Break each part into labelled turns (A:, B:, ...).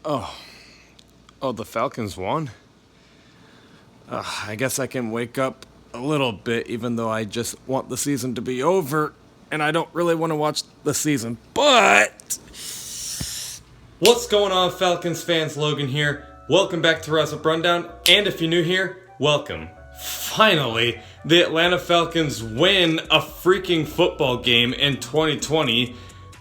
A: Oh, oh, the Falcons won? I guess I can wake up a little bit, even though I just want the season to be over, and I don't really want to watch the season. But what's going on, Falcons fans? Logan here. Welcome back to Rise Up Rundown, and if you're new here, welcome. Finally, the Atlanta Falcons win a freaking football game in 2020.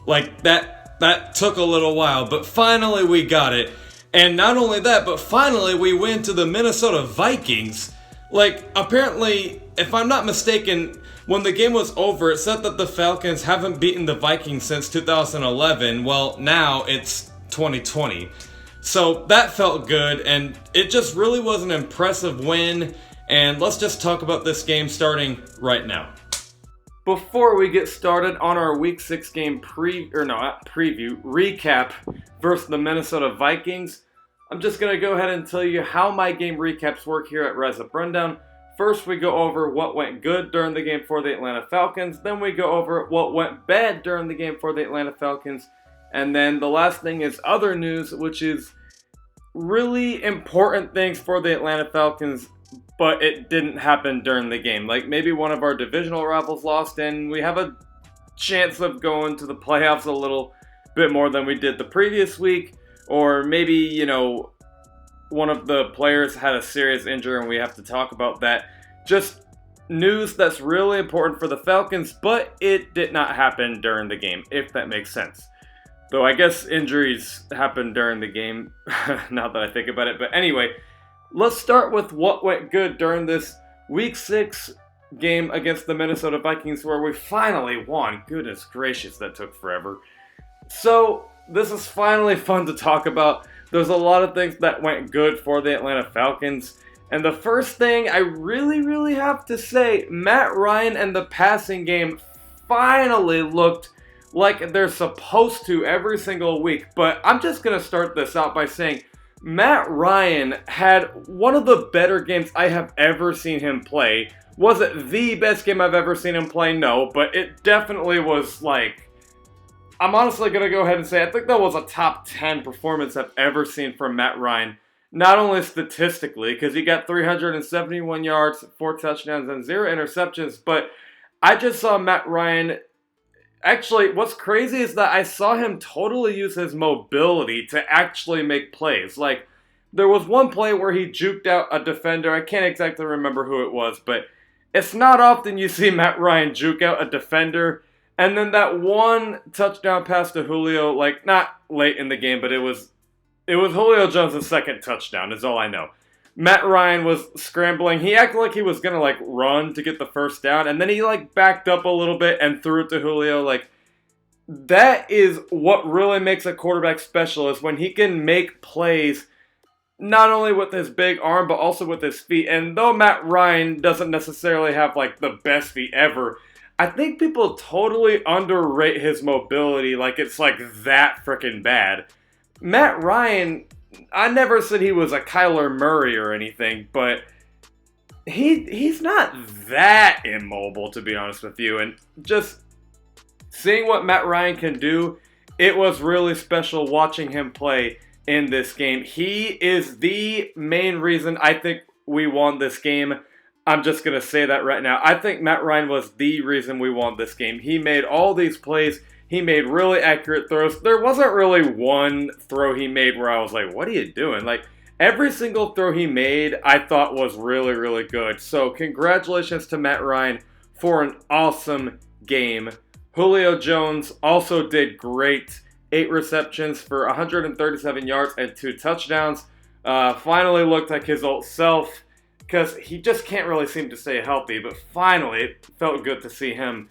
A: Like, that took a little while, but finally we got it. And not only that, but finally we win to the Minnesota Vikings. Like, apparently, if I'm not mistaken, when the game was over, it said that the Falcons haven't beaten the Vikings since 2011. Well, now it's 2020. So that felt good, and it just really was an impressive win. And let's just talk about this game starting right now. Before we get started on our Week 6 game recap versus the Minnesota Vikings, I'm just going to go ahead and tell you how my game recaps work here at Rise Up Rundown. First, we go over what went good during the game for the Atlanta Falcons. Then we go over what went bad during the game for the Atlanta Falcons. And then the last thing is other news, which is really important things for the Atlanta Falcons, but it didn't happen during the game. Like, maybe one of our divisional rivals lost, and we have a chance of going to the playoffs a little bit more than we did the previous week. Or maybe, one of the players had a serious injury and we have to talk about that. Just news that's really important for the Falcons, but it did not happen during the game, if that makes sense. Though I guess injuries happen during the game, now that I think about it. But anyway, let's start with what went good during this Week 6 game against the Minnesota Vikings, where we finally won. Goodness gracious, that took forever. So, this is finally fun to talk about. There's a lot of things that went good for the Atlanta Falcons. And the first thing I really have to say, Matt Ryan and the passing game finally looked like they're supposed to every single week. But I'm just going to start this out by saying Matt Ryan had one of the better games I have ever seen him play. Was it the best game I've ever seen him play? No, but it definitely was I'm honestly going to go ahead and say I think that was a top 10 performance I've ever seen from Matt Ryan. Not only statistically, because he got 371 yards, 4 touchdowns, and 0 interceptions, but I just saw Matt Ryan. Actually, what's crazy is that I saw him totally use his mobility to actually make plays. Like, there was one play where he juked out a defender. I can't exactly remember who it was, but it's not often you see Matt Ryan juke out a defender. And then that one touchdown pass to Julio, not late in the game, but it was Julio Jones' second touchdown, is all I know. Matt Ryan was scrambling. He acted like he was going to, run to get the first down. And then he, backed up a little bit and threw it to Julio. That is what really makes a quarterback special, is when he can make plays not only with his big arm, but also with his feet. And though Matt Ryan doesn't necessarily have, the best feet ever, I think people totally underrate his mobility it's that freaking bad. Matt Ryan, I never said he was a Kyler Murray or anything, but he's not that immobile, to be honest with you. And just seeing what Matt Ryan can do, it was really special watching him play in this game. He is the main reason I think we won this game. I'm just going to say that right now. I think Matt Ryan was the reason we won this game. He made all these plays. He made really accurate throws. There wasn't really one throw he made where I was like, what are you doing? Every single throw he made, I thought was really good. So congratulations to Matt Ryan for an awesome game. Julio Jones also did great. 8 receptions for 137 yards and 2 touchdowns. Finally looked like his old self, because he just can't really seem to stay healthy. But finally, it felt good to see him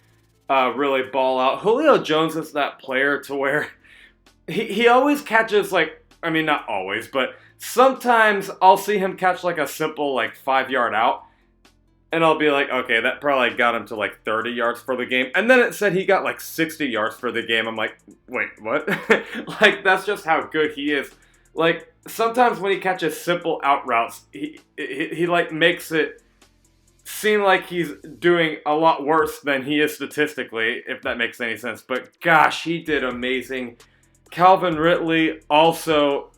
A: really ball out. Julio Jones is that player to where he always catches, not always, but sometimes I'll see him catch a simple 5-yard out. And I'll be like, okay, that probably got him to 30 yards for the game. And then it said he got 60 yards for the game. I'm like, wait, what? That's just how good he is. Sometimes when he catches simple out routes, he makes it seem like he's doing a lot worse than he is statistically, if that makes any sense. But gosh, he did amazing. Calvin Ridley also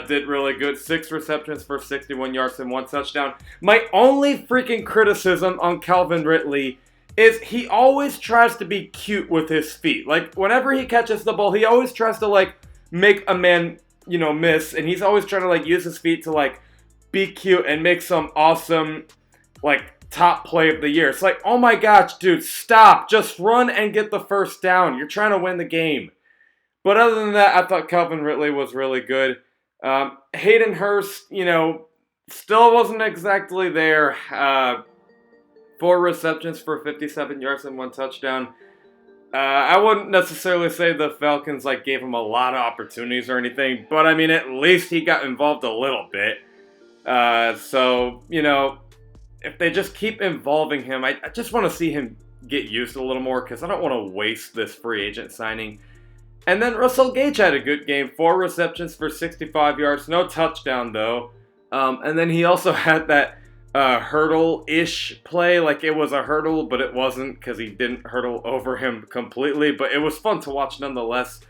A: did really good. 6 receptions for 61 yards and 1 touchdown. My only freaking criticism on Calvin Ridley is he always tries to be cute with his feet. Like, whenever he catches the ball, he always tries to, like, make a man, miss. And he's always trying to, like, use his feet to, like, be cute and make some awesome, like, top play of the year. It's like, oh my gosh, dude, stop. Just run and get the first down. You're trying to win the game. But other than that, I thought Calvin Ridley was really good. Hayden Hurst, still wasn't exactly there. 4 receptions for 57 yards and 1 touchdown. I wouldn't necessarily say the Falcons gave him a lot of opportunities or anything, but I mean, at least he got involved a little bit. So, if they just keep involving him, I just want to see him get used a little more because I don't want to waste this free agent signing. And then Russell Gage had a good game. 4 receptions for 65 yards. No touchdown, though. And then he also had that hurdle-ish play. Like, it was a hurdle, but it wasn't because he didn't hurdle over him completely. But it was fun to watch nonetheless.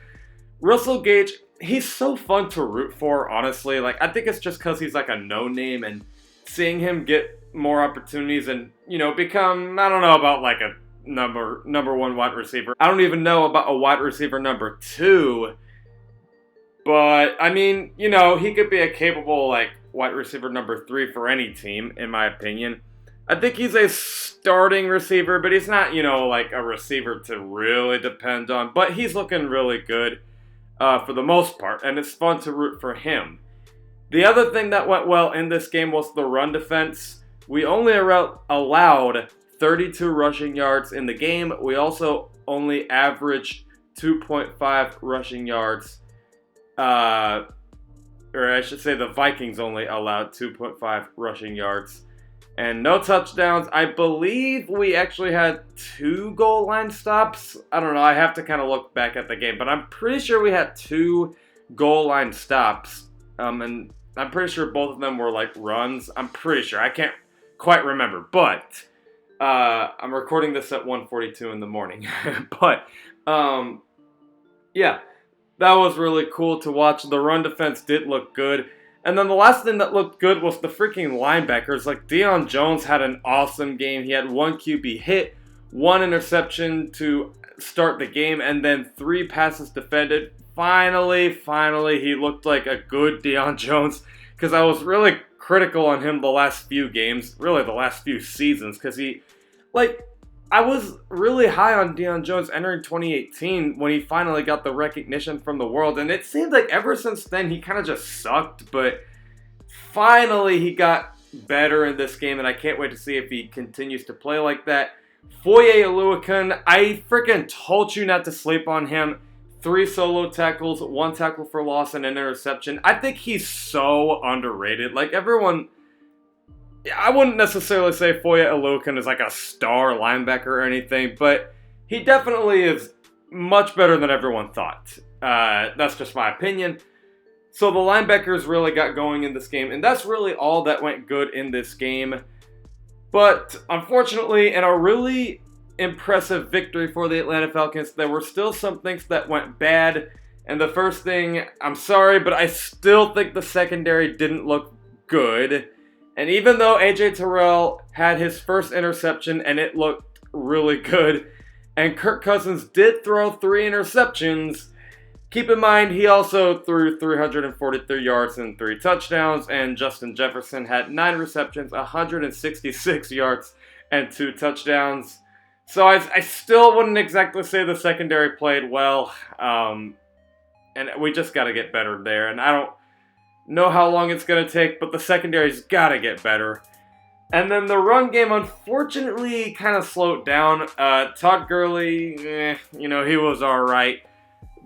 A: Russell Gage, he's so fun to root for, honestly. Like, I think it's just because he's like a no-name, and seeing him get more opportunities and, become, I don't know about like a number 1 wide receiver. I don't even know about a wide receiver number 2. But, I mean, he could be a capable, wide receiver number 3 for any team, in my opinion. I think he's a starting receiver, but he's not, a receiver to really depend on. But he's looking really good for the most part, and it's fun to root for him. The other thing that went well in this game was the run defense. We only allowed 32 rushing yards in the game. We also only averaged 2.5 rushing yards. Or I should say the Vikings only allowed 2.5 rushing yards. And no touchdowns. I believe we actually had 2 goal line stops. I don't know. I have to kind of look back at the game. But I'm pretty sure we had 2 goal line stops. And I'm pretty sure both of them were runs. I'm pretty sure. I can't quite remember. But I'm recording this at 1:42 in the morning. But yeah, that was really cool to watch. The run defense did look good. And then the last thing that looked good was the freaking linebackers. Deion Jones had an awesome game. He had 1 QB hit, 1 interception to start the game, and then 3 passes defended. Finally, he looked like a good Deion Jones, because I was really critical on him the last few games, really the last few seasons, because I was really high on Deion Jones entering 2018 when he finally got the recognition from the world, and it seemed like ever since then he kind of just sucked, but finally he got better in this game, and I can't wait to see if he continues to play like that. Foye Oluokun, I freaking told you not to sleep on him. 3 solo tackles, 1 tackle for loss, and an interception. I think he's so underrated. Everyone, I wouldn't necessarily say Foye Oluokun is a star linebacker or anything, but he definitely is much better than everyone thought. That's just my opinion. So the linebackers really got going in this game, and that's really all that went good in this game. But unfortunately, in a really impressive victory for the Atlanta Falcons, there were still some things that went bad. And the first thing, I'm sorry, but I still think the secondary didn't look good. And even though AJ Terrell had his first interception and it looked really good, and Kirk Cousins did throw 3 interceptions, keep in mind he also threw 343 yards and 3 touchdowns, and Justin Jefferson had 9 receptions, 166 yards, and 2 touchdowns. So I still wouldn't exactly say the secondary played well, and we just got to get better there. And I don't know how long it's going to take, but the secondary's got to get better. And then the run game, unfortunately, kind of slowed down. Todd Gurley, he was all right.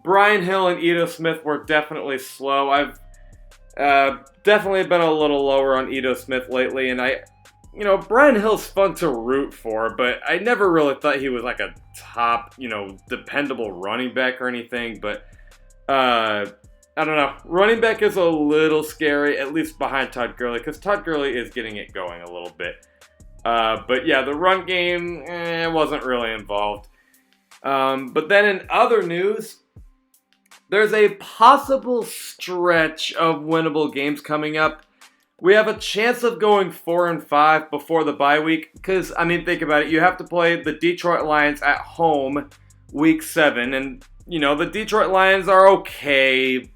A: Brian Hill and Ito Smith were definitely slow. I've definitely been a little lower on Ito Smith lately, and Brian Hill's fun to root for, but I never really thought he was a top, dependable running back or anything, but I don't know. Running back is a little scary, at least behind Todd Gurley, because Todd Gurley is getting it going a little bit. But yeah, the run game wasn't really involved. But then in other news, there's a possible stretch of winnable games coming up. We have a chance of going 4-5 before the bye week. Because, I mean, think about it. You have to play the Detroit Lions at home week 7. And, you know, the Detroit Lions are okay,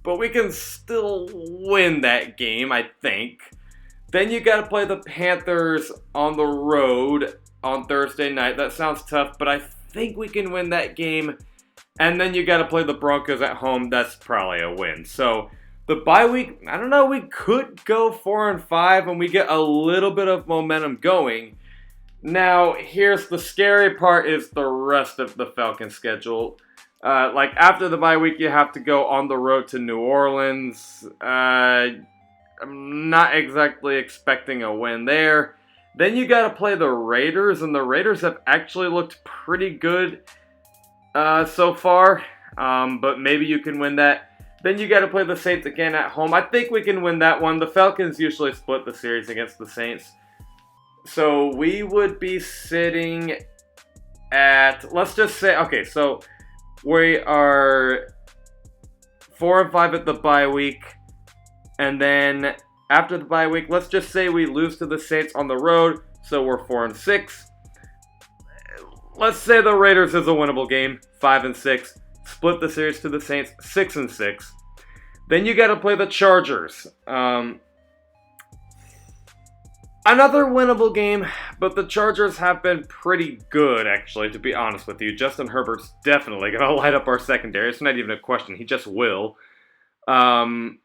A: but we can still win that game, I think. Then you got to play the Panthers on the road on Thursday night. That sounds tough, but I think we can win that game. And then you got to play the Broncos at home. That's probably a win. So the bye week, I don't know, we could go 4-5 and we get a little bit of momentum going. Now, here's the scary part is the rest of the Falcons schedule. Like after the bye week, you have to go on the road to New Orleans. I'm not exactly expecting a win there. Then you got to play the Raiders, and the Raiders have actually looked pretty good so far, but maybe you can win that. Then you got to play the Saints again at home. I think we can win that one. The Falcons usually split the series against the Saints. So we would be sitting at, let's just say, okay, so we are 4-5 at the bye week. And then after the bye week, let's just say we lose to the Saints on the road. So we're 4-6. Let's say the Raiders is a winnable game, 5-6. Split the series to the Saints, 6-6. Then you got to play the Chargers. Another winnable game, but the Chargers have been pretty good, actually, to be honest with you. Justin Herbert's definitely going to light up our secondary. It's not even a question. He just will. That's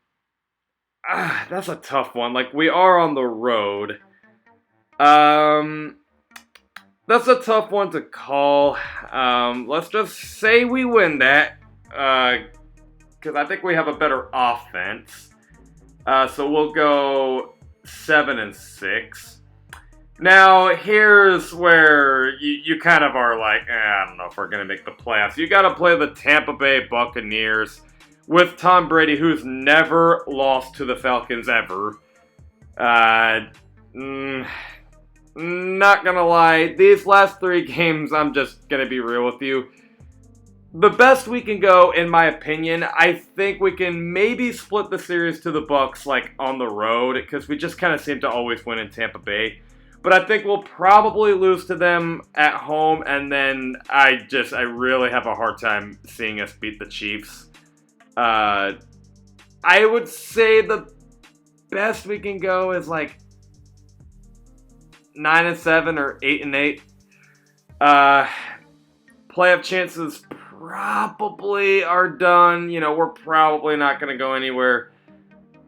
A: a tough one. Like, we are on the road. That's a tough one to call. Let's just say we win that. Because I think we have a better offense. So we'll go 7-6. Now, here's where you kind of are like, I don't know if we're going to make the playoffs. You got to play the Tampa Bay Buccaneers with Tom Brady, who's never lost to the Falcons ever. Not gonna lie, these last 3 games, I'm just gonna be real with you. The best we can go, in my opinion, I think we can maybe split the series to the Bucs, like, on the road, because we just kind of seem to always win in Tampa Bay. But I think we'll probably lose to them at home, and then I really have a hard time seeing us beat the Chiefs. I would say the best we can go is, like, 9-7 or 8-8. Playoff chances probably are done. You know, we're probably not going to go anywhere.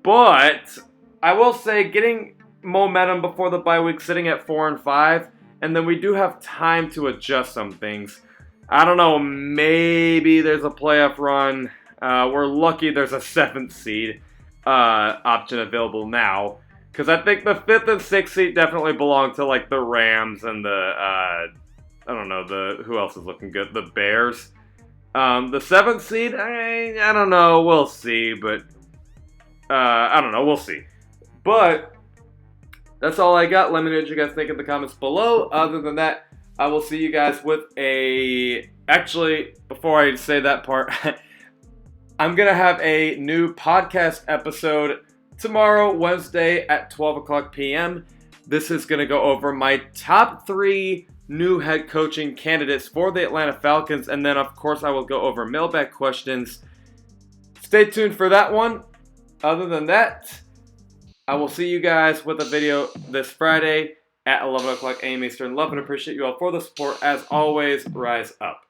A: But I will say, getting momentum before the bye week, sitting at 4-5, and then we do have time to adjust some things. I don't know. Maybe there's a playoff run. We're lucky there's a 7th seed option available now. Because I think the 5th and 6th seed definitely belong to, like, the Rams and the, I don't know, who else is looking good? The Bears. The 7th seed, I don't know, we'll see, but, I don't know, we'll see. But, that's all I got. Let me know what you guys think in the comments below. Other than that, I will see you guys with actually, before I say that part, I'm going to have a new podcast episode tomorrow, Wednesday at 12 o'clock p.m. This is going to go over my top 3 new head coaching candidates for the Atlanta Falcons. And then, of course, I will go over mailbag questions. Stay tuned for that one. Other than that, I will see you guys with a video this Friday at 11 o'clock a.m. Eastern. Love and appreciate you all for the support. As always, rise up.